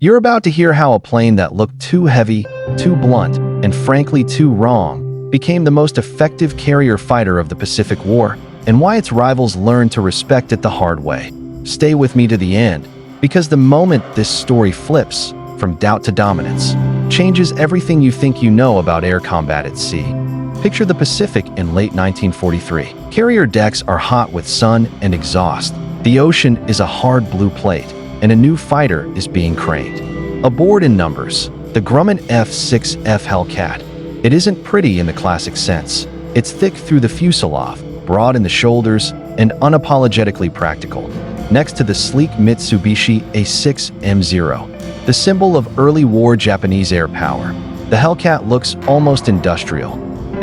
You're about to hear how a plane that looked too heavy, too blunt, and frankly too wrong became the most effective carrier fighter of the Pacific War, and why its rivals learned to respect it the hard way. Stay with me to the end, because the moment this story flips from doubt to dominance, changes everything you think you know about air combat at sea. Picture the Pacific in late 1943. Carrier decks are hot with sun and exhaust. The ocean is a hard blue plate, and a new fighter is being craned. Aboard in numbers, the Grumman F6F Hellcat. It isn't pretty in the classic sense. It's thick through the fuselage, broad in the shoulders, and unapologetically practical. Next to the sleek Mitsubishi A6M0, the symbol of early war Japanese air power. The Hellcat looks almost industrial,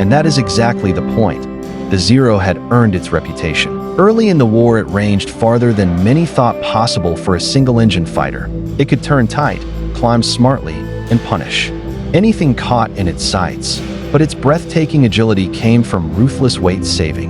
and that is exactly the point. The Zero had earned its reputation. Early in the war, it ranged farther than many thought possible for a single-engine fighter. It could turn tight, climb smartly, and punish anything caught in its sights. But its breathtaking agility came from ruthless weight saving.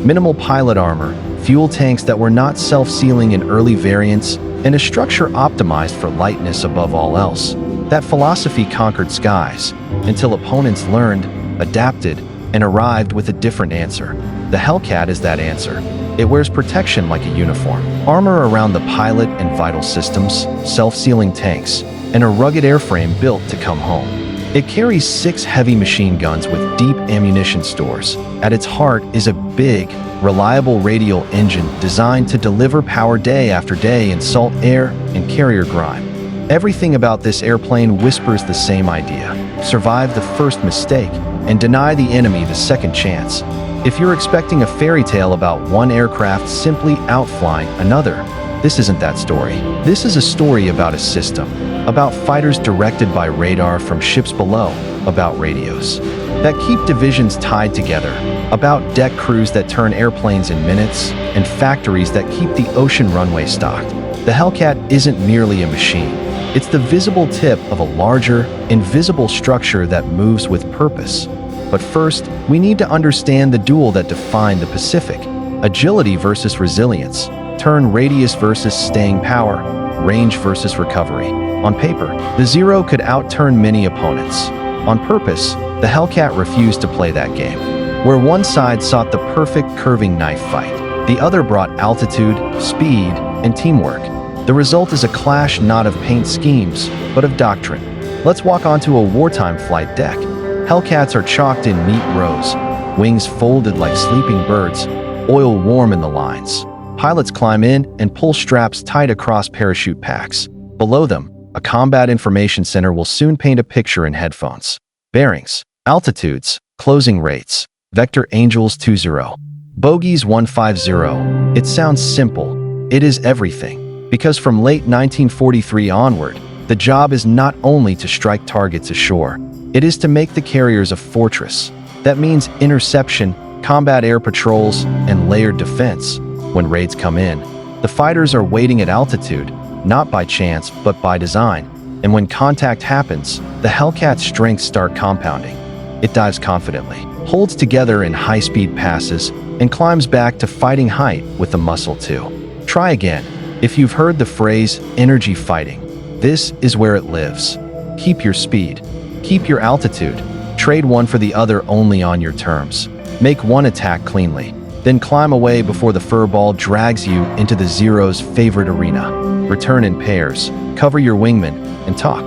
Minimal pilot armor, fuel tanks that were not self-sealing in early variants, and a structure optimized for lightness above all else. That philosophy conquered skies, until opponents learned, adapted, and arrived with a different answer. The Hellcat is that answer. It wears protection like a uniform. Armor around the pilot and vital systems, self-sealing tanks, and a rugged airframe built to come home. It carries 6 heavy machine guns with deep ammunition stores. At its heart is a big, reliable radial engine designed to deliver power day after day in salt air and carrier grime. Everything about this airplane whispers the same idea. Survive the first mistake and deny the enemy the second chance. If you're expecting a fairy tale about one aircraft simply outflying another, this isn't that story. This is a story about a system, about fighters directed by radar from ships below, about radios that keep divisions tied together, about deck crews that turn airplanes in minutes, and factories that keep the ocean runway stocked. The Hellcat isn't merely a machine. It's the visible tip of a larger, invisible structure that moves with purpose. But first, we need to understand the duel that defined the Pacific: agility versus resilience, turn radius versus staying power, range versus recovery. On paper, the Zero could outturn many opponents. On purpose, the Hellcat refused to play that game. Where one side sought the perfect curving knife fight, the other brought altitude, speed, and teamwork. The result is a clash not of paint schemes, but of doctrine. Let's walk onto a wartime flight deck. Hellcats are chalked in neat rows, wings folded like sleeping birds, oil warm in the lines. Pilots climb in and pull straps tight across parachute packs. Below them, a combat information center will soon paint a picture in headphones. Bearings, altitudes, closing rates, vector angels 20, bogeys 150. It sounds simple. It is everything. Because from late 1943 onward, the job is not only to strike targets ashore, it is to make the carriers a fortress. That means interception, combat air patrols, and layered defense. When raids come in, the fighters are waiting at altitude, not by chance, but by design. And when contact happens, the Hellcat's strengths start compounding. It dives confidently, holds together in high-speed passes, and climbs back to fighting height with the muscle too. Try again. If you've heard the phrase, energy fighting, this is where it lives. Keep your speed. Keep your altitude. Trade one for the other only on your terms. Make one attack cleanly, then climb away before the furball drags you into the Zero's favorite arena. Return in pairs, cover your wingman, and talk.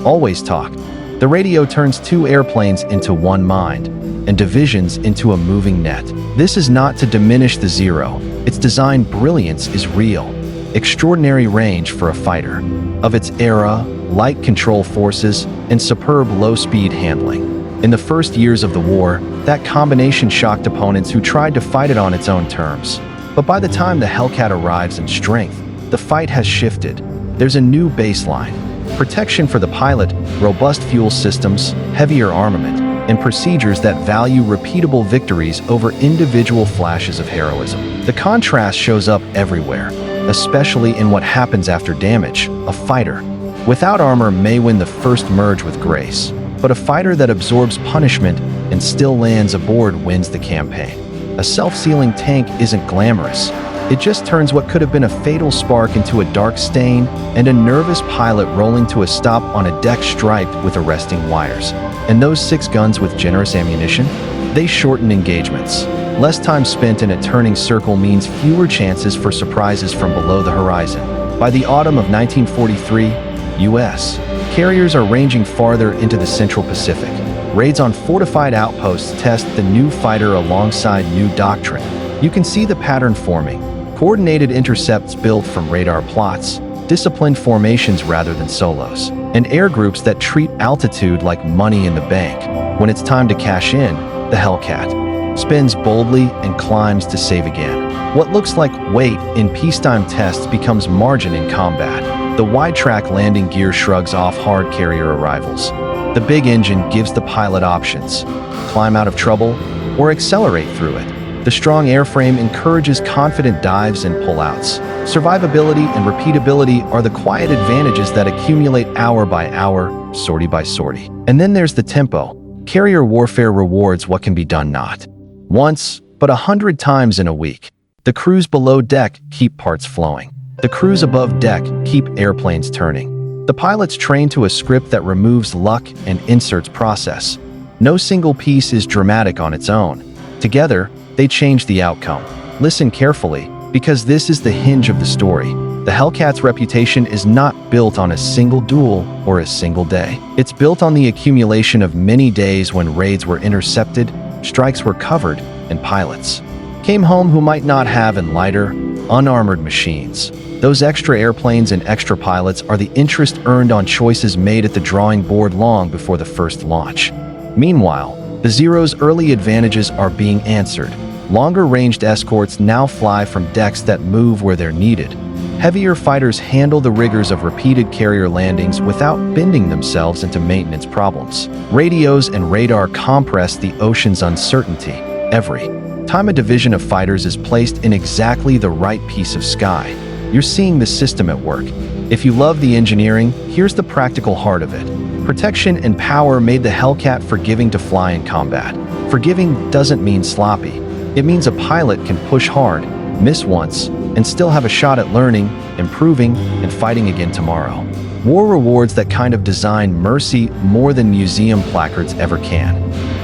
Always talk. The radio turns 2 airplanes into one mind, and divisions into a moving net. This is not to diminish the Zero. Its design brilliance is real. Extraordinary range for a fighter. Of its era, light control forces, and superb low-speed handling. In the first years of the war, that combination shocked opponents who tried to fight it on its own terms. But by the time the Hellcat arrives in strength, the fight has shifted. There's a new baseline. Protection for the pilot, robust fuel systems, heavier armament, and procedures that value repeatable victories over individual flashes of heroism. The contrast shows up everywhere, especially in what happens after damage. A fighter without armor may win the first merge with grace, but a fighter that absorbs punishment and still lands aboard wins the campaign. A self-sealing tank isn't glamorous, It just turns what could have been a fatal spark into a dark stain and a nervous pilot rolling to a stop on a deck striped with arresting wires. And those 6 guns with generous ammunition? They shorten engagements. Less time spent in a turning circle means fewer chances for surprises from below the horizon. By the autumn of 1943, U.S. carriers are ranging farther into the Central Pacific. Raids on fortified outposts test the new fighter alongside new doctrine. You can see the pattern forming. Coordinated intercepts built from radar plots, disciplined formations rather than solos, and air groups that treat altitude like money in the bank. When it's time to cash in, the Hellcat spins boldly and climbs to save again. What looks like weight in peacetime tests becomes margin in combat. The wide-track landing gear shrugs off hard carrier arrivals. The big engine gives the pilot options: climb out of trouble or accelerate through it. The strong airframe encourages confident dives and pullouts. Survivability and repeatability are the quiet advantages that accumulate hour by hour, sortie by sortie. And then there's the tempo. Carrier warfare rewards what can be done not once, but 100 times in a week. The crews below deck keep parts flowing. The crews above deck keep airplanes turning. The pilots train to a script that removes luck and inserts process. No single piece is dramatic on its own. Together, they change the outcome. Listen carefully, because this is the hinge of the story. The Hellcat's reputation is not built on a single duel or a single day. It's built on the accumulation of many days when raids were intercepted, strikes were covered, and pilots came home who might not have in lighter, unarmored machines. Those extra airplanes and extra pilots are the interest earned on choices made at the drawing board long before the first launch. Meanwhile, the Zero's early advantages are being answered. Longer-ranged escorts now fly from decks that move where they're needed. Heavier fighters handle the rigors of repeated carrier landings without bending themselves into maintenance problems. Radios and radar compress the ocean's uncertainty. Every time a division of fighters is placed in exactly the right piece of sky, you're seeing the system at work. If you love the engineering, here's the practical heart of it. Protection and power made the Hellcat forgiving to fly in combat. Forgiving doesn't mean sloppy. It means a pilot can push hard, miss once, and still have a shot at learning, improving, and fighting again tomorrow. War rewards that kind of design mercy more than museum placards ever can.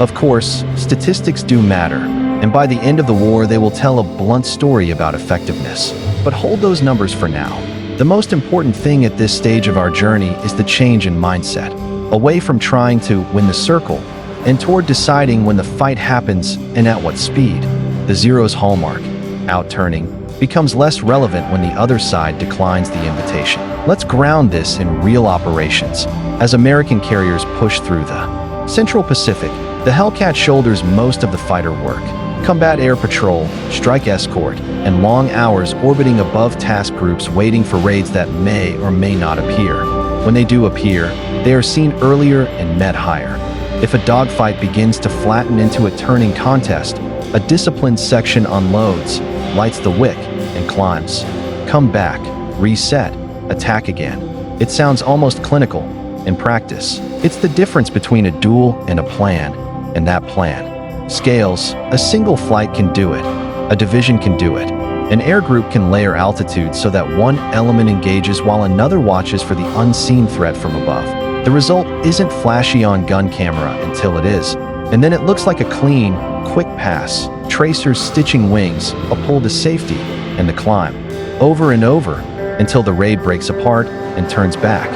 Of course, statistics do matter, and by the end of the war they will tell a blunt story about effectiveness. But hold those numbers for now. The most important thing at this stage of our journey is the change in mindset, away from trying to win the circle, and toward deciding when the fight happens and at what speed. The Zero's hallmark, out-turning, becomes less relevant when the other side declines the invitation. Let's ground this in real operations. As American carriers push through the Central Pacific, the Hellcat shoulders most of the fighter work. Combat air patrol, strike escort, and long hours orbiting above task groups waiting for raids that may or may not appear. When they do appear, they are seen earlier and met higher. If a dogfight begins to flatten into a turning contest, a disciplined section unloads, lights the wick, and climbs. Come back, reset, attack again. It sounds almost clinical. In practice, it's the difference between a duel and a plan, and that plan scales. A single flight can do it. A division can do it. An air group can layer altitude so that one element engages while another watches for the unseen threat from above. The result isn't flashy on gun camera until it is, and then it looks like a clean, quick pass, tracers stitching wings, a pull to safety, and the climb. Over and over, until the raid breaks apart and turns back.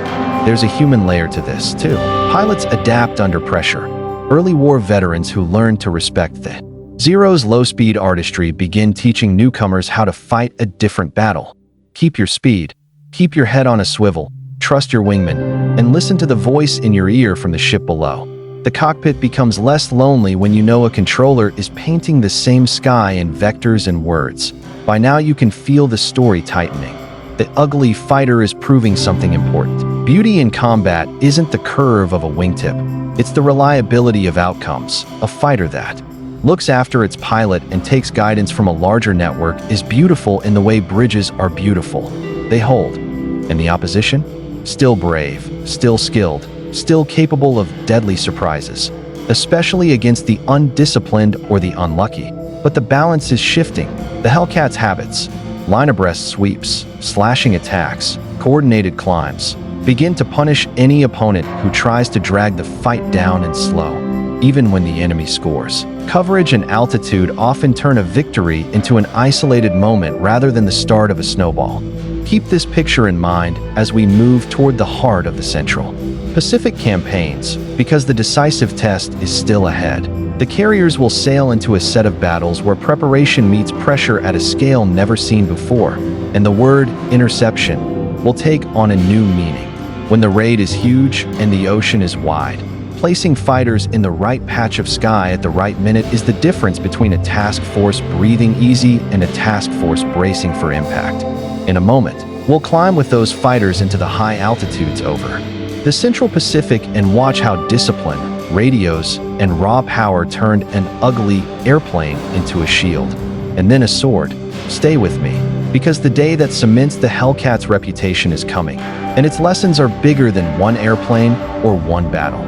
There's a human layer to this, too. Pilots adapt under pressure. Early war veterans who learn to respect the Zero's low-speed artistry begin teaching newcomers how to fight a different battle. Keep your speed, keep your head on a swivel, trust your wingman, and listen to the voice in your ear from the ship below. The cockpit becomes less lonely when you know a controller is painting the same sky in vectors and words. By now you can feel the story tightening. The ugly fighter is proving something important. Beauty in combat isn't the curve of a wingtip. It's the reliability of outcomes. A fighter that looks after its pilot and takes guidance from a larger network is beautiful in the way bridges are beautiful. They hold. And the opposition? Still brave, still skilled, still capable of deadly surprises, especially against the undisciplined or the unlucky. But the balance is shifting. The Hellcat's habits, line abreast sweeps, slashing attacks, coordinated climbs. Begin to punish any opponent who tries to drag the fight down and slow, even when the enemy scores. Coverage and altitude often turn a victory into an isolated moment rather than the start of a snowball. Keep this picture in mind as we move toward the heart of the Central Pacific campaigns, because the decisive test is still ahead. The carriers will sail into a set of battles where preparation meets pressure at a scale never seen before, and the word interception will take on a new meaning. When the raid is huge and the ocean is wide, placing fighters in the right patch of sky at the right minute is the difference between a task force breathing easy and a task force bracing for impact. In a moment, we'll climb with those fighters into the high altitudes over the Central Pacific and watch how discipline, radios, and raw power turned an ugly airplane into a shield, and then a sword. Stay with me, because the day that cements the Hellcat's reputation is coming, and its lessons are bigger than one airplane or one battle.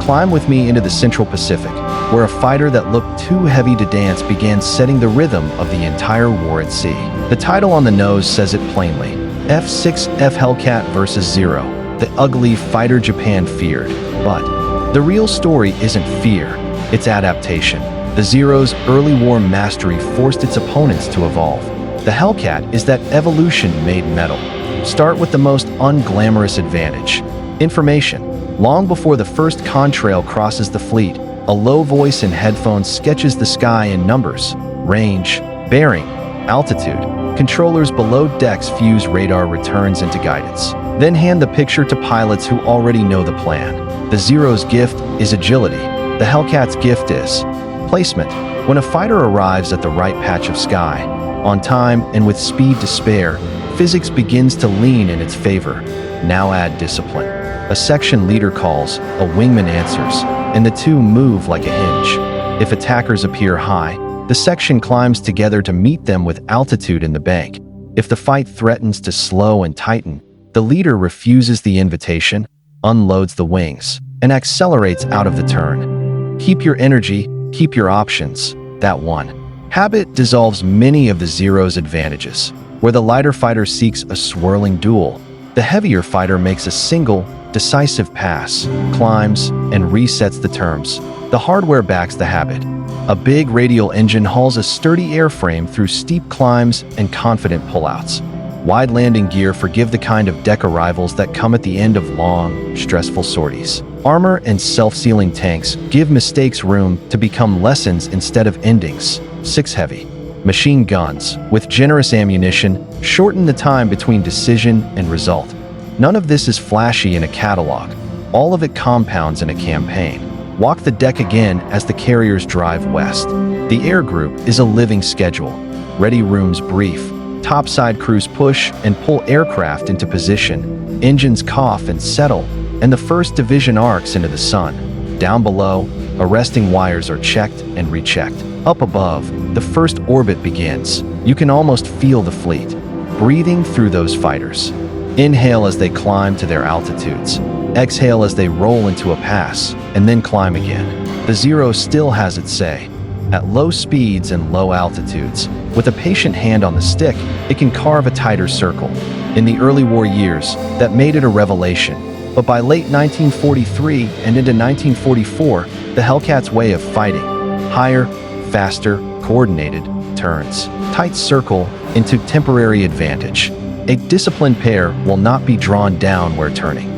Climb with me into the Central Pacific, where a fighter that looked too heavy to dance began setting the rhythm of the entire war at sea. The title on the nose says it plainly: F6F Hellcat vs. Zero, the ugly fighter Japan feared. But the real story isn't fear, it's adaptation. The Zero's early war mastery forced its opponents to evolve. The Hellcat is that evolution made metal. Start with the most unglamorous advantage: information. Long before the first contrail crosses the fleet, a low voice in headphones sketches the sky in numbers, range, bearing, altitude. Controllers below decks fuse radar returns into guidance, then hand the picture to pilots who already know the plan. The Zero's gift is agility. The Hellcat's gift is placement. When a fighter arrives at the right patch of sky, on time and with speed to spare, physics begins to lean in its favor. Now add discipline. A section leader calls, a wingman answers, and the two move like a hinge. If attackers appear high, the section climbs together to meet them with altitude in the bank. If the fight threatens to slow and tighten, the leader refuses the invitation, unloads the wings, and accelerates out of the turn. Keep your energy, keep your options. That one habit dissolves many of the Zero's advantages. Where the lighter fighter seeks a swirling duel, the heavier fighter makes a single, decisive pass, climbs, and resets the terms. The hardware backs the habit. A big radial engine hauls a sturdy airframe through steep climbs and confident pullouts. Wide landing gear forgive the kind of deck arrivals that come at the end of long, stressful sorties. Armor and self-sealing tanks give mistakes room to become lessons instead of endings. 6 heavy machine guns, with generous ammunition, shorten the time between decision and result. None of this is flashy in a catalog. All of it compounds in a campaign. Walk the deck again as the carriers drive west. The air group is a living schedule. Ready rooms brief. Topside crews push and pull aircraft into position. Engines cough and settle, and the first division arcs into the sun. Down below, arresting wires are checked and rechecked. Up above, the first orbit begins. You can almost feel the fleet breathing through those fighters. Inhale as they climb to their altitudes. Exhale as they roll into a pass, and then climb again. The Zero still has its say. At low speeds and low altitudes, with a patient hand on the stick, it can carve a tighter circle. In the early war years, that made it a revelation. But by late 1943 and into 1944, the Hellcat's way of fighting: higher, faster, coordinated turns, tight circle into temporary advantage. A disciplined pair will not be drawn down where turning.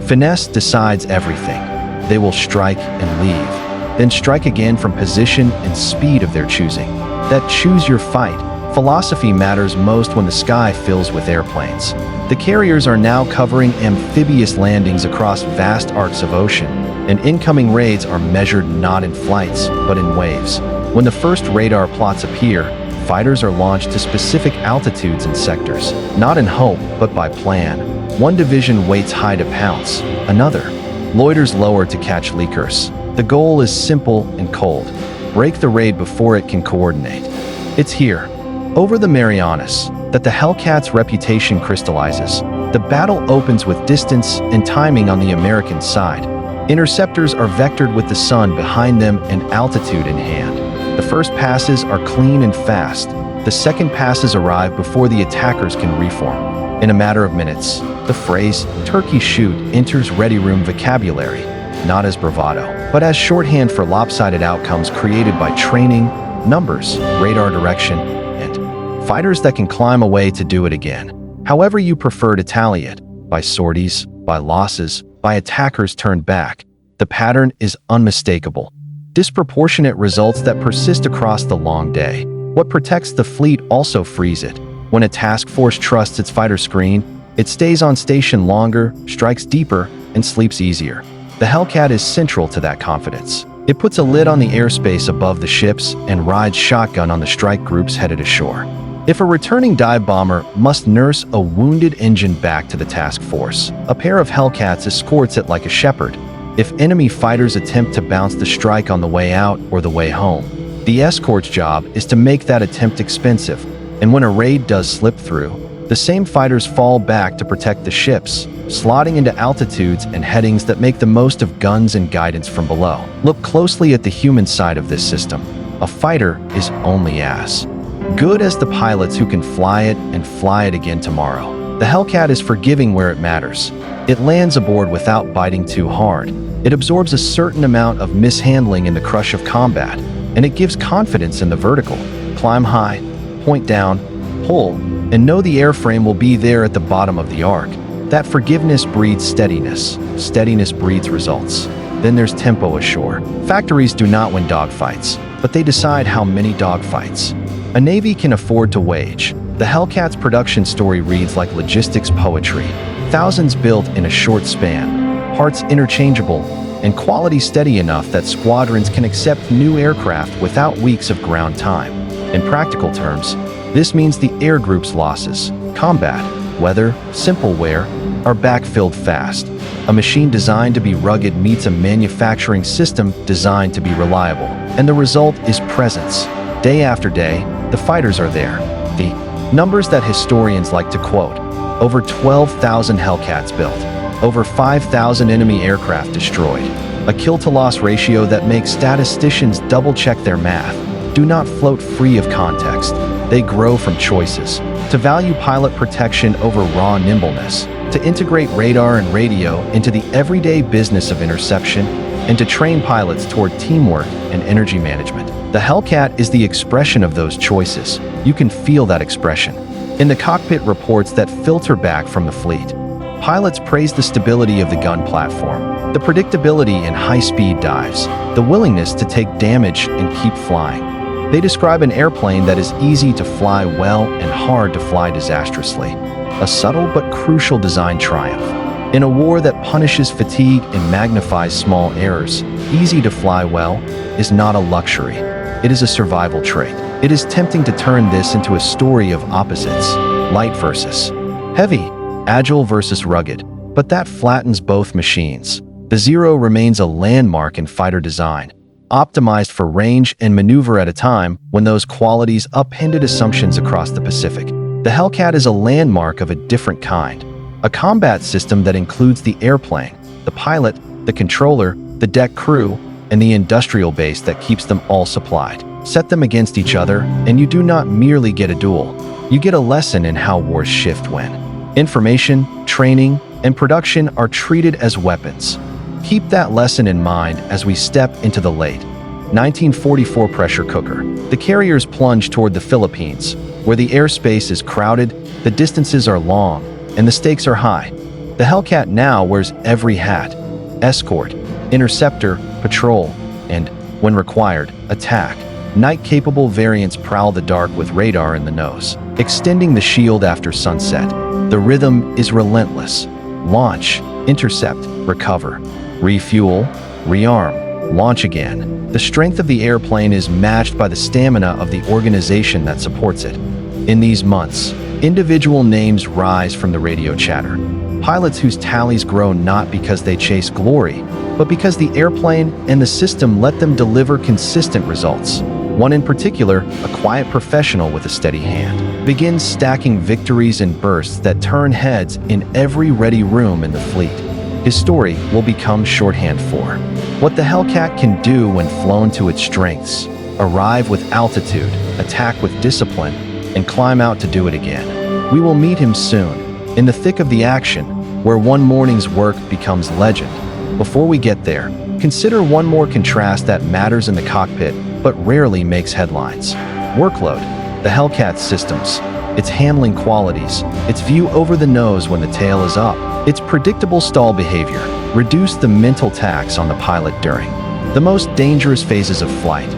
Finesse decides everything. They will strike and leave, then strike again from position and speed of their choosing. That choose your fight philosophy matters most when the sky fills with airplanes. The carriers are now covering amphibious landings across vast arcs of ocean, and incoming raids are measured not in flights, but in waves. When the first radar plots appear, fighters are launched to specific altitudes and sectors, not in hope, but by plan. One division waits high to pounce, another loiters lower to catch leakers. The goal is simple and cold: break the raid before it can coordinate. It's here, over the Marianas, that the Hellcat's reputation crystallizes. The battle opens with distance and timing on the American side. Interceptors are vectored with the sun behind them and altitude in hand. The first passes are clean and fast. The second passes arrive before the attackers can reform. In a matter of minutes, the phrase "turkey shoot" enters ready room vocabulary, not as bravado, but as shorthand for lopsided outcomes created by training, numbers, radar direction, and fighters that can climb away to do it again. However you prefer to tally it, by sorties, by losses, by attackers turned back, the pattern is unmistakable. Disproportionate results that persist across the long day. What protects the fleet also frees it. When a task force trusts its fighter screen, it stays on station longer, strikes deeper, and sleeps easier. The Hellcat is central to that confidence. It puts a lid on the airspace above the ships and rides shotgun on the strike groups headed ashore. If a returning dive bomber must nurse a wounded engine back to the task force, a pair of Hellcats escorts it like a shepherd. If enemy fighters attempt to bounce the strike on the way out or the way home, the escort's job is to make that attempt expensive, and when a raid does slip through, the same fighters fall back to protect the ships, slotting into altitudes and headings that make the most of guns and guidance from below. Look closely at the human side of this system. A fighter is only as good as the pilots who can fly it and fly it again tomorrow. The Hellcat is forgiving where it matters. It lands aboard without biting too hard. It absorbs a certain amount of mishandling in the crush of combat, and it gives confidence in the vertical. Climb high, point down, pull, and know the airframe will be there at the bottom of the arc. That forgiveness breeds steadiness. Steadiness breeds results. Then there's tempo ashore. Factories do not win dogfights, but they decide how many dogfights a navy can afford to wage. The Hellcat's production story reads like logistics poetry. Thousands built in a short span, parts interchangeable, and quality steady enough that squadrons can accept new aircraft without weeks of ground time. In practical terms, this means the air group's losses, combat, weather, simple wear, are backfilled fast. A machine designed to be rugged meets a manufacturing system designed to be reliable, and the result is presence. Day after day, the fighters are there. The numbers that historians like to quote: over 12,000 Hellcats built, over 5,000 enemy aircraft destroyed, a kill-to-loss ratio that makes statisticians double-check their math, do not float free of context. They grow from choices. To value pilot protection over raw nimbleness, to integrate radar and radio into the everyday business of interception, and to train pilots toward teamwork and energy management. The Hellcat is the expression of those choices. You can feel that expression in the cockpit reports that filter back from the fleet. Pilots praise the stability of the gun platform, the predictability in high-speed dives, the willingness to take damage and keep flying. They describe an airplane that is easy to fly well and hard to fly disastrously. A subtle but crucial design triumph. In a war that punishes fatigue and magnifies small errors, easy to fly well is not a luxury. It is a survival trait. It is tempting to turn this into a story of opposites, light versus heavy, agile versus rugged, but that flattens both machines. The Zero remains a landmark in fighter design, optimized for range and maneuver at a time when those qualities upended assumptions across the Pacific. The Hellcat is a landmark of a different kind, a combat system that includes the airplane, the pilot, the controller, the deck crew, and the industrial base that keeps them all supplied. Set them against each other, and you do not merely get a duel. You get a lesson in how wars shift when information, training, and production are treated as weapons. Keep that lesson in mind as we step into the late 1944 pressure cooker. The carriers plunge toward the Philippines, where the airspace is crowded, the distances are long, and the stakes are high. The Hellcat now wears every hat: escort, interceptor, patrol, and, when required, attack. Night-capable variants prowl the dark with radar in the nose, extending the shield after sunset. The rhythm is relentless. Launch, intercept, recover, refuel, rearm, launch again. The strength of the airplane is matched by the stamina of the organization that supports it. In these months, individual names rise from the radio chatter. Pilots whose tallies grow not because they chase glory, but because the airplane and the system let them deliver consistent results. One in particular, a quiet professional with a steady hand, begins stacking victories in bursts that turn heads in every ready room in the fleet. His story will become shorthand for what the Hellcat can do when flown to its strengths: arrive with altitude, attack with discipline, and climb out to do it again. We will meet him soon, in the thick of the action, where one morning's work becomes legend. Before we get there, consider one more contrast that matters in the cockpit but rarely makes headlines. Workload. The Hellcat's systems, its handling qualities, its view over the nose when the tail is up, its predictable stall behavior reduce the mental tax on the pilot during the most dangerous phases of flight.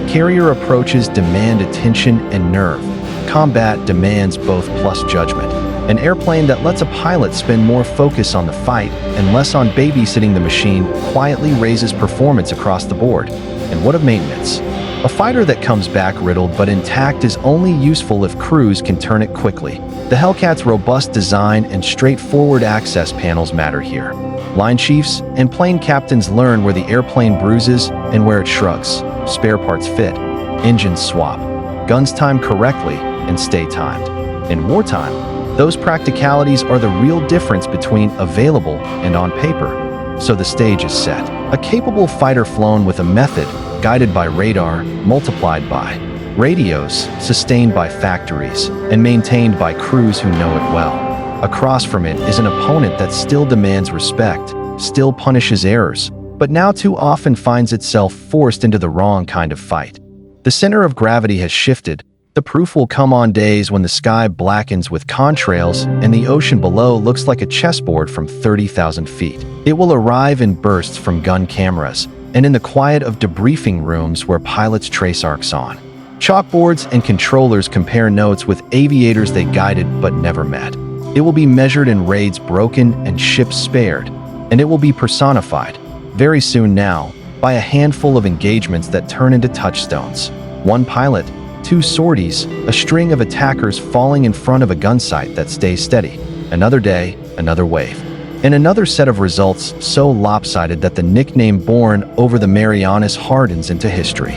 Carrier approaches demand attention and nerve. Combat demands both plus judgment. An airplane that lets a pilot spend more focus on the fight and less on babysitting the machine quietly raises performance across the board. And what of maintenance? A fighter that comes back riddled but intact is only useful if crews can turn it quickly. The Hellcat's robust design and straightforward access panels matter here. Line chiefs and plane captains learn where the airplane bruises and where it shrugs. Spare parts fit. Engines swap. Guns time correctly and stay timed. In wartime, those practicalities are the real difference between available and on paper. So the stage is set. A capable fighter flown with a method, guided by radar, multiplied by radios, sustained by factories, and maintained by crews who know it well. Across from it is an opponent that still demands respect, still punishes errors, but now too often finds itself forced into the wrong kind of fight. The center of gravity has shifted. The proof will come on days when the sky blackens with contrails and the ocean below looks like a chessboard from 30,000 feet. It will arrive in bursts from gun cameras and in the quiet of debriefing rooms where pilots trace arcs on. Chalkboards and controllers compare notes with aviators they guided but never met. It will be measured in raids broken and ships spared, and it will be personified, very soon now, by a handful of engagements that turn into touchstones. One pilot, two sorties, a string of attackers falling in front of a gun sight that stays steady. Another day, another wave. And another set of results so lopsided that the nickname born over the Marianas hardens into history.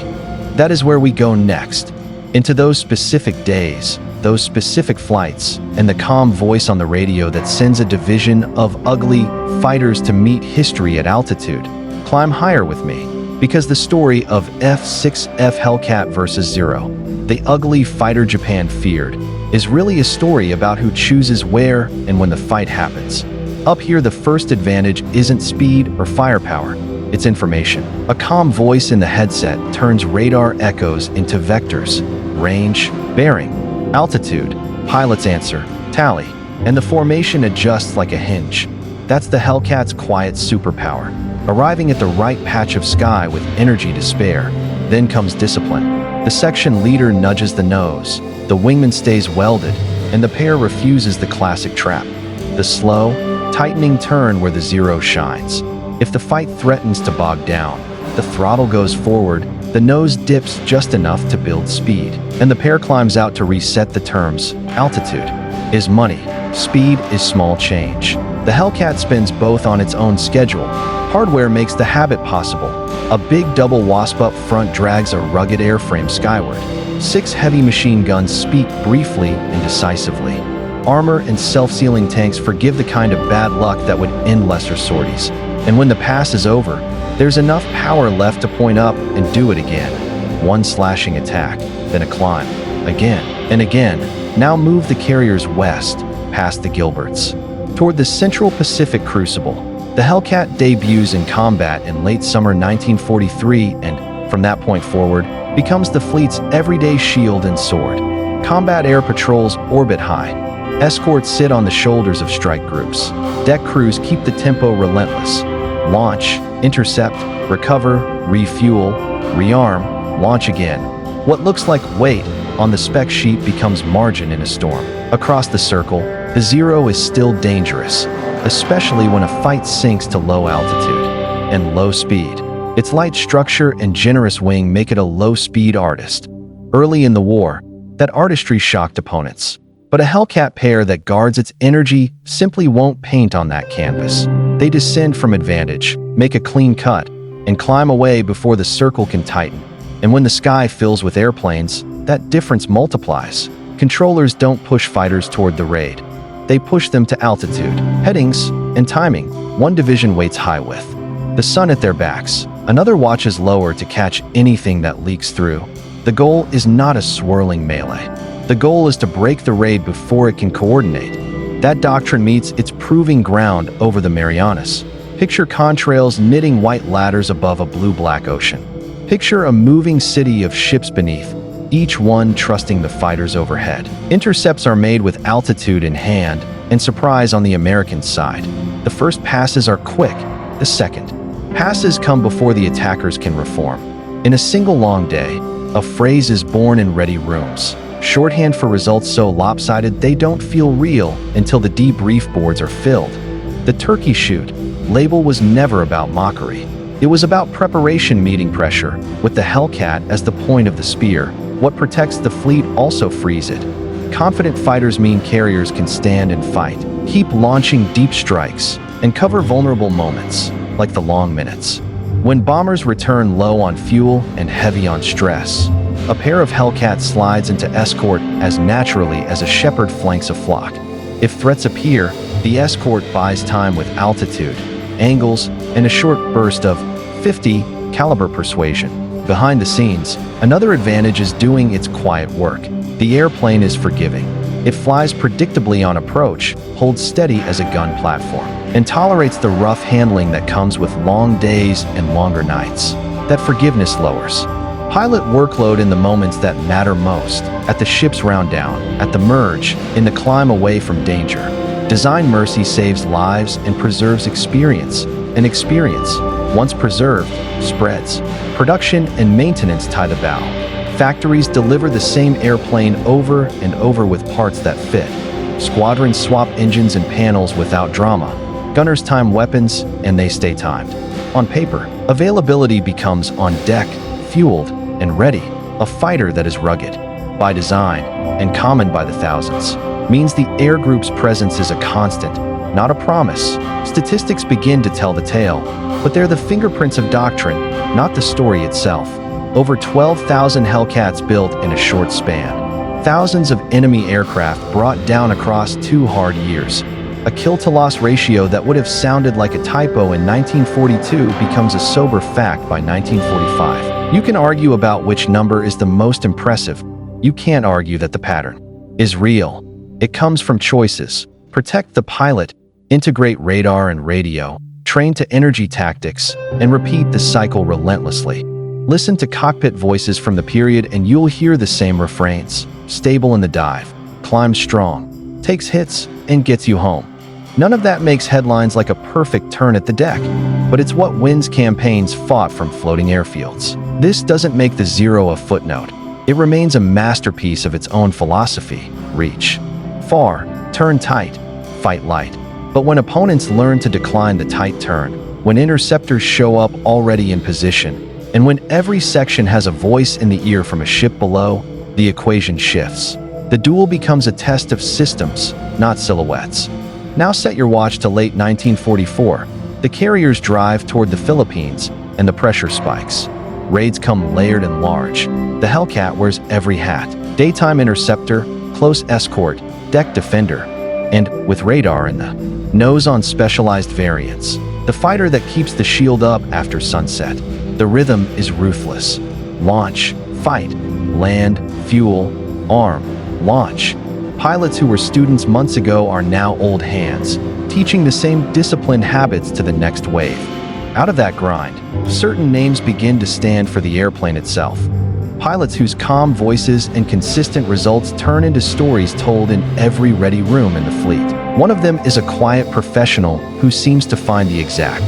That is where we go next, into those specific days, those specific flights, and the calm voice on the radio that sends a division of ugly fighters to meet history at altitude. Climb higher with me, because the story of F6F Hellcat versus Zero, the ugly fighter Japan feared, is really a story about who chooses where and when the fight happens. Up here, the first advantage isn't speed or firepower, it's information. A calm voice in the headset turns radar echoes into vectors, range, bearing, altitude, pilot's answer, tally, and the formation adjusts like a hinge. That's the Hellcat's quiet superpower, arriving at the right patch of sky with energy to spare. Then comes discipline. The section leader nudges the nose, the wingman stays welded, and the pair refuses the classic trap. The slow, tightening turn where the Zero shines. If the fight threatens to bog down, the throttle goes forward, the nose dips just enough to build speed, and the pair climbs out to reset the terms. Altitude is money, speed is small change. The Hellcat spins both on its own schedule. Hardware makes the habit possible. A big double wasp up front drags a rugged airframe skyward. 6 heavy machine guns speak briefly and decisively. Armor and self-sealing tanks forgive the kind of bad luck that would end lesser sorties. And when the pass is over, there's enough power left to point up and do it again. One slashing attack, then a climb. Again and again. Now move the carriers west, past the Gilberts, toward the Central Pacific Crucible. The Hellcat debuts in combat in late summer 1943 and, from that point forward, becomes the fleet's everyday shield and sword. Combat air patrols orbit high. Escorts sit on the shoulders of strike groups. Deck crews keep the tempo relentless. Launch, intercept, recover, refuel, rearm, launch again. What looks like weight on the spec sheet becomes margin in a storm. Across the circle, the Zero is still dangerous, especially when a fight sinks to low altitude and low speed. Its light structure and generous wing make it a low-speed artist. Early in the war, that artistry shocked opponents. But a Hellcat pair that guards its energy simply won't paint on that canvas. They descend from advantage, make a clean cut, and climb away before the circle can tighten. And when the sky fills with airplanes, that difference multiplies. Controllers don't push fighters toward the raid. They push them to altitude, headings, and timing. One division waits high with the sun at their backs. Another watches lower to catch anything that leaks through. The goal is not a swirling melee. The goal is to break the raid before it can coordinate. That doctrine meets its proving ground over the Marianas. Picture contrails knitting white ladders above a blue-black ocean. Picture a moving city of ships beneath, each one trusting the fighters overhead. Intercepts are made with altitude in hand and surprise on the American side. The first passes are quick, the second. Passes come before the attackers can reform. In a single long day, a phrase is born in ready rooms. Shorthand for results so lopsided they don't feel real until the debrief boards are filled. The Turkey Shoot label was never about mockery. It was about preparation meeting pressure, with the Hellcat as the point of the spear. What protects the fleet also frees it. Confident fighters mean carriers can stand and fight, keep launching deep strikes, and cover vulnerable moments, like the long minutes. When bombers return low on fuel and heavy on stress, a pair of Hellcats slides into escort as naturally as a shepherd flanks a flock. If threats appear, the escort buys time with altitude, angles, and a short burst of 50 caliber persuasion. Behind the scenes, another advantage is doing its quiet work. The airplane is forgiving. It flies predictably on approach, holds steady as a gun platform, and tolerates the rough handling that comes with long days and longer nights. That forgiveness lowers pilot workload in the moments that matter most, at the ship's round down, at the merge, in the climb away from danger. Design mercy saves lives and preserves experience, and experience, once preserved, spreads. Production and maintenance tie the bow. Factories deliver the same airplane over and over with parts that fit. Squadrons swap engines and panels without drama. Gunners time weapons, and they stay timed. On paper, availability becomes on deck, fueled, and ready. A fighter that is rugged, by design, and common by the thousands, means the air group's presence is a constant, not a promise. Statistics begin to tell the tale, but they're the fingerprints of doctrine, not the story itself. Over 12,000 Hellcats built in a short span. Thousands of enemy aircraft brought down across 2 hard years. A kill-to-loss ratio that would have sounded like a typo in 1942 becomes a sober fact by 1945. You can argue about which number is the most impressive. You can't argue that the pattern is real. It comes from choices. Protect the pilot, integrate radar and radio, train to energy tactics, and repeat the cycle relentlessly. Listen to cockpit voices from the period and you'll hear the same refrains. Stable in the dive, climbs strong, takes hits, and gets you home. None of that makes headlines like a perfect turn at the deck, but it's what wins campaigns fought from floating airfields. This doesn't make the zero a footnote. It remains a masterpiece of its own philosophy. Reach far, turn tight, fight light. But when opponents learn to decline the tight turn, when interceptors show up already in position, and when every section has a voice in the ear from a ship below, the equation shifts. The duel becomes a test of systems, not silhouettes. Now set your watch to late 1944. The carriers drive toward the Philippines, and the pressure spikes. Raids come layered and large. The Hellcat wears every hat. Daytime interceptor, close escort, deck defender, and, with radar in the nose on specialized variants, the fighter that keeps the shield up after sunset. The rhythm is ruthless. Launch, fight, land, fuel, arm, launch. Pilots who were students months ago are now old hands, teaching the same disciplined habits to the next wave. Out of that grind, certain names begin to stand for the airplane itself. Pilots whose calm voices and consistent results turn into stories told in every ready room in the fleet. One of them is a quiet professional who seems to find the exact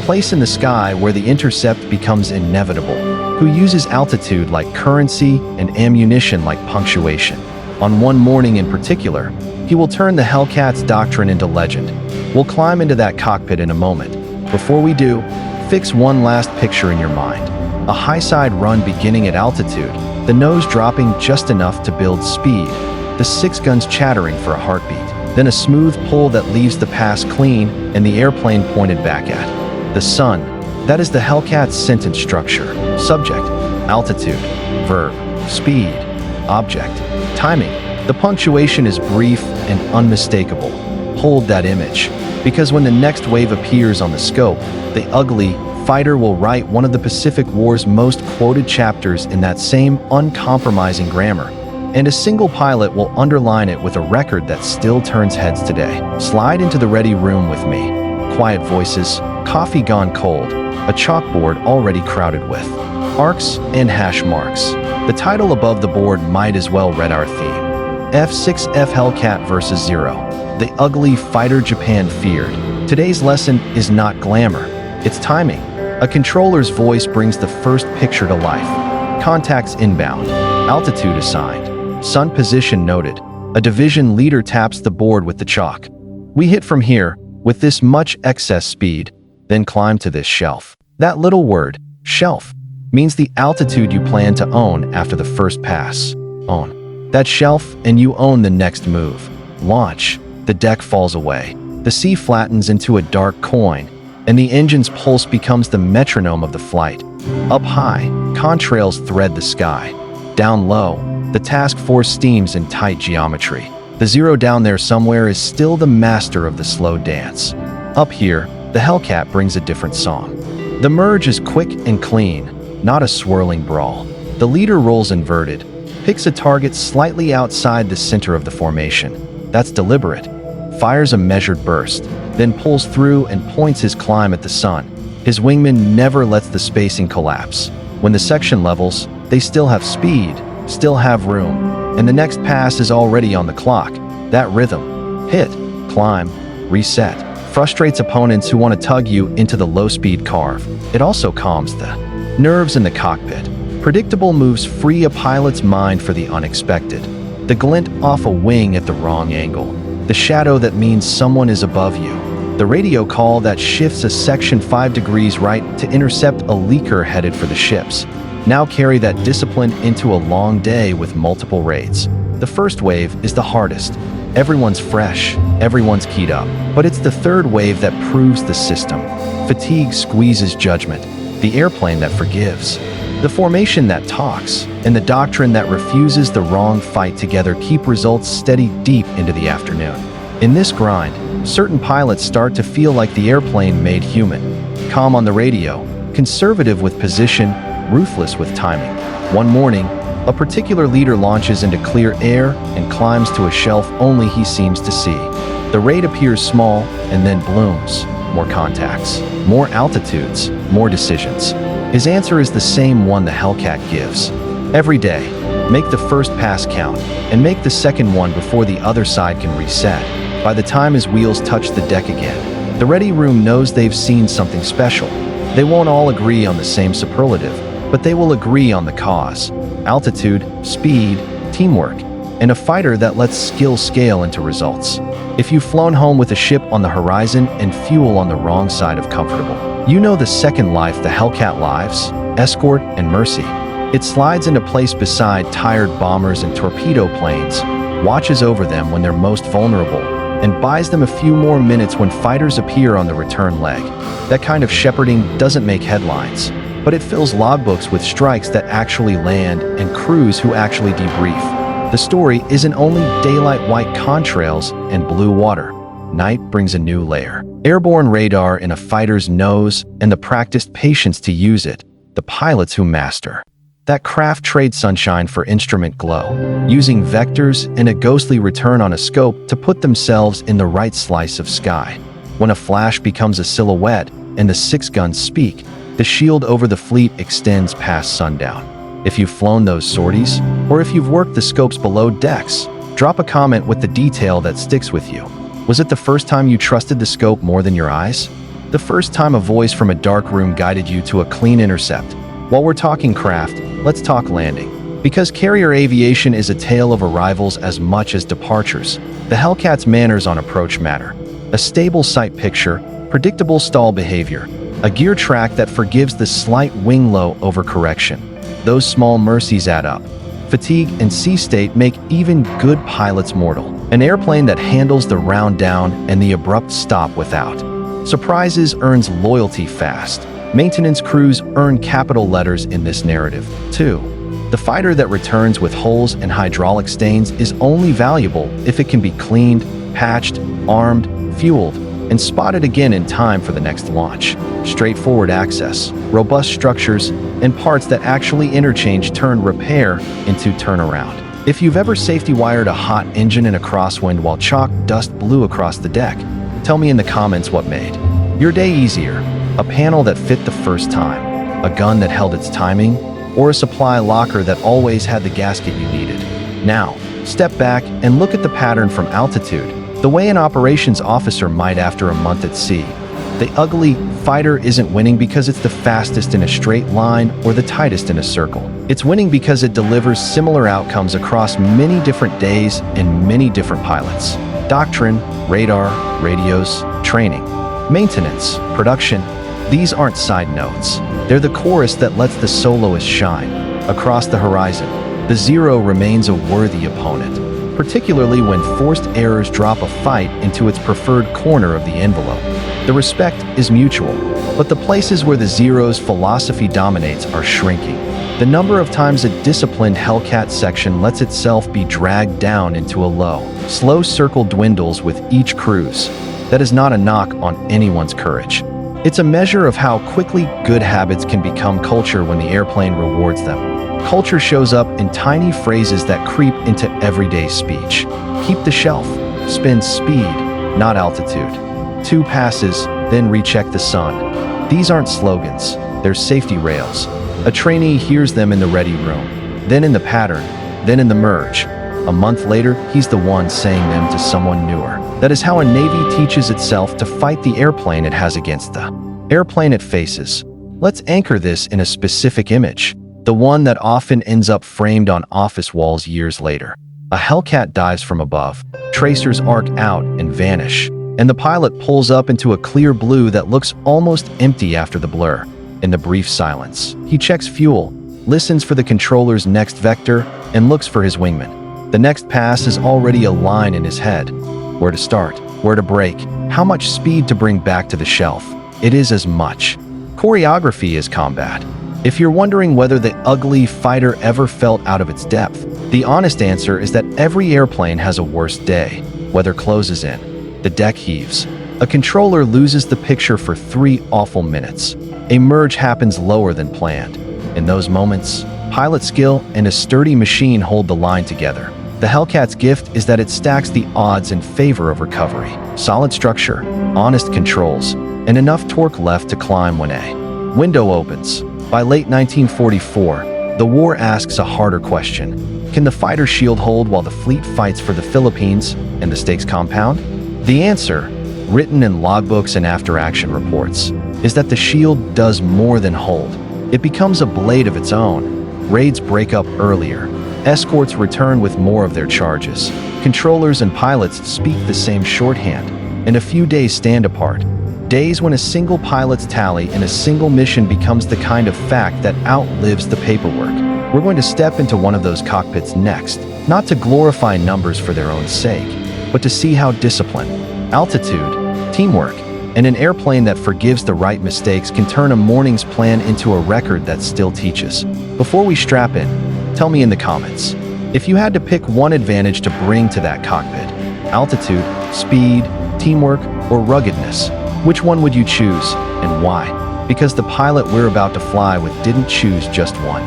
place in the sky where the intercept becomes inevitable, who uses altitude like currency and ammunition like punctuation. On one morning in particular, he will turn the Hellcat's doctrine into legend. We'll climb into that cockpit in a moment. Before we do, fix one last picture in your mind. A high-side run beginning at altitude, the nose dropping just enough to build speed, the 6 guns chattering for a heartbeat, then a smooth pull that leaves the pass clean and the airplane pointed back at the sun. That is the Hellcat's sentence structure. Subject, altitude, verb, speed, object, timing. The punctuation is brief and unmistakable. Hold that image, because when the next wave appears on the scope, the ugly fighter will write one of the Pacific War's most quoted chapters in that same uncompromising grammar. and a single pilot will underline it with a record that still turns heads today. Slide into the ready room with me. Quiet voices, coffee gone cold, a chalkboard already crowded with arcs and hash marks. The title above the board might as well read our theme. F6F Hellcat vs. Zero, the ugly fighter Japan feared. Today's lesson is not glamour, it's timing. A controller's voice brings the first picture to life. Contacts inbound, altitude assigned, sun position noted. A division leader taps the board with the chalk. We hit from here, with this much excess speed, then climb to this shelf. That little word, shelf, means the altitude you plan to own after the first pass. Own that shelf and you own the next move. Launch. The deck falls away. The sea flattens into a dark coin, and the engine's pulse becomes the metronome of the flight. Up high, contrails thread the sky. Down low, the task force steams in tight geometry. The Zero down there somewhere is still the master of the slow dance. Up here, the Hellcat brings a different song. The merge is quick and clean, not a swirling brawl. The leader rolls inverted, picks a target slightly outside the center of the formation. That's deliberate. Fires a measured burst, then pulls through and points his climb at the sun. His wingman never lets the spacing collapse. When the section levels, they still have speed, still have room, and the next pass is already on the clock. That rhythm, hit, climb, reset, frustrates opponents who want to tug you into the low-speed carve. It also calms the nerves in the cockpit. Predictable moves free a pilot's mind for the unexpected. The glint off a wing at the wrong angle. The shadow that means someone is above you. The radio call that shifts a section 5 degrees right to intercept a leaker headed for the ships. Now carry that discipline into a long day with multiple raids. The first wave is the hardest. Everyone's fresh, everyone's keyed up. But it's the third wave that proves the system. Fatigue squeezes judgment. The airplane that forgives. The formation that talks, and the doctrine that refuses the wrong fight together keep results steady deep into the afternoon. In this grind, certain pilots start to feel like the airplane made human. Calm on the radio, conservative with position, ruthless with timing. One morning, a particular leader launches into clear air and climbs to a shelf only he seems to see. The raid appears small and then blooms. More contacts, more altitudes, more decisions. His answer is the same one the Hellcat gives. Every day, make the first pass count, and make the second one before the other side can reset. By the time his wheels touch the deck again, the ready room knows they've seen something special. They won't all agree on the same superlative, but they will agree on the cause. Altitude, speed, teamwork, and a fighter that lets skill scale into results. If you've flown home with a ship on the horizon and fuel on the wrong side of comfortable, you know the second life the Hellcat lives, escort and mercy. It slides into place beside tired bombers and torpedo planes, watches over them when they're most vulnerable, and buys them a few more minutes when fighters appear on the return leg. That kind of shepherding doesn't make headlines, but it fills logbooks with strikes that actually land and crews who actually debrief. The story isn't only daylight white contrails and blue water. Night brings a new layer. Airborne radar in a fighter's nose and the practiced patience to use it. The pilots who master that craft trade sunshine for instrument glow, using vectors and a ghostly return on a scope to put themselves in the right slice of sky. When a flash becomes a silhouette and the 6 guns speak, the shield over the fleet extends past sundown. If you've flown those sorties, or if you've worked the scopes below decks, drop a comment with the detail that sticks with you. Was it the first time you trusted the scope more than your eyes? The first time a voice from a dark room guided you to a clean intercept? While we're talking craft, let's talk landing. Because carrier aviation is a tale of arrivals as much as departures, the Hellcat's manners on approach matter. A stable sight picture, predictable stall behavior, a gear track that forgives the slight wing low overcorrection. Those small mercies add up. Fatigue and sea state make even good pilots mortal. An airplane that handles the round down and the abrupt stop without surprises earns loyalty fast. Maintenance crews earn capital letters in this narrative, too. The fighter that returns with holes and hydraulic stains is only valuable if it can be cleaned, patched, armed, fueled, and spotted again in time for the next launch. Straightforward access, robust structures, and parts that actually interchange turn repair into turnaround. If you've ever safety wired a hot engine in a crosswind while chalk dust blew across the deck, tell me in the comments what made your day easier. A panel that fit the first time, a gun that held its timing, or a supply locker that always had the gasket you needed. Now, step back and look at the pattern from altitude, the way an operations officer might after a month at sea. The ugly fighter isn't winning because it's the fastest in a straight line or the tightest in a circle. It's winning because it delivers similar outcomes across many different days and many different pilots. Doctrine, radar, radios, training, maintenance, production. These aren't side notes. They're the chorus that lets the soloist shine. Across the horizon, the Zero remains a worthy opponent, particularly when forced errors drop a fight into its preferred corner of the envelope. The respect is mutual, but the places where the Zero's philosophy dominates are shrinking. The number of times a disciplined Hellcat section lets itself be dragged down into a low, slow circle dwindles with each cruise. That is not a knock on anyone's courage. It's a measure of how quickly good habits can become culture when the airplane rewards them. Culture shows up in tiny phrases that creep into everyday speech. Keep the shelf. Spin speed, not altitude. 2 passes, then recheck the sun. These aren't slogans, they're safety rails. A trainee hears them in the ready room, then in the pattern, then in the merge. A month later, he's the one saying them to someone newer. That is how a Navy teaches itself to fight the airplane it has against the airplane it faces. Let's anchor this in a specific image, the one that often ends up framed on office walls years later. A Hellcat dives from above, tracers arc out and vanish, and the pilot pulls up into a clear blue that looks almost empty after the blur. In the brief silence, he checks fuel, listens for the controller's next vector, and looks for his wingman. The next pass is already a line in his head. Where to start, where to brake, how much speed to bring back to the shelf. It is as much choreography as combat. If you're wondering whether the ugly fighter ever felt out of its depth, the honest answer is that every airplane has a worse day. Weather closes in. The deck heaves. A controller loses the picture for 3 awful minutes. A merge happens lower than planned. In those moments, pilot skill and a sturdy machine hold the line together. The Hellcat's gift is that it stacks the odds in favor of recovery. Solid structure, honest controls, and enough torque left to climb when a window opens. By late 1944, the war asks a harder question. Can the fighter shield hold while the fleet fights for the Philippines and the stakes compound? The answer, written in logbooks and after-action reports, is that the shield does more than hold. It becomes a blade of its own. Raids break up earlier. Escorts return with more of their charges. Controllers and pilots speak the same shorthand, and a few days stand apart. Days when a single pilot's tally in a single mission becomes the kind of fact that outlives the paperwork. We're going to step into one of those cockpits next, not to glorify numbers for their own sake, but to see how discipline, altitude, teamwork, and an airplane that forgives the right mistakes can turn a morning's plan into a record that still teaches. Before we strap in, tell me in the comments, if you had to pick one advantage to bring to that cockpit, altitude, speed, teamwork, or ruggedness, which one would you choose and why? Because the pilot we're about to fly with didn't choose just one.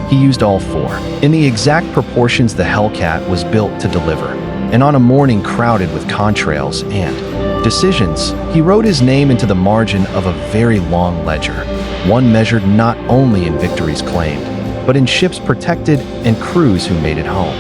He used all 4, in the exact proportions the Hellcat was built to deliver. And on a morning crowded with contrails and decisions, he wrote his name into the margin of a very long ledger, one measured not only in victories claimed, but in ships protected and crews who made it home.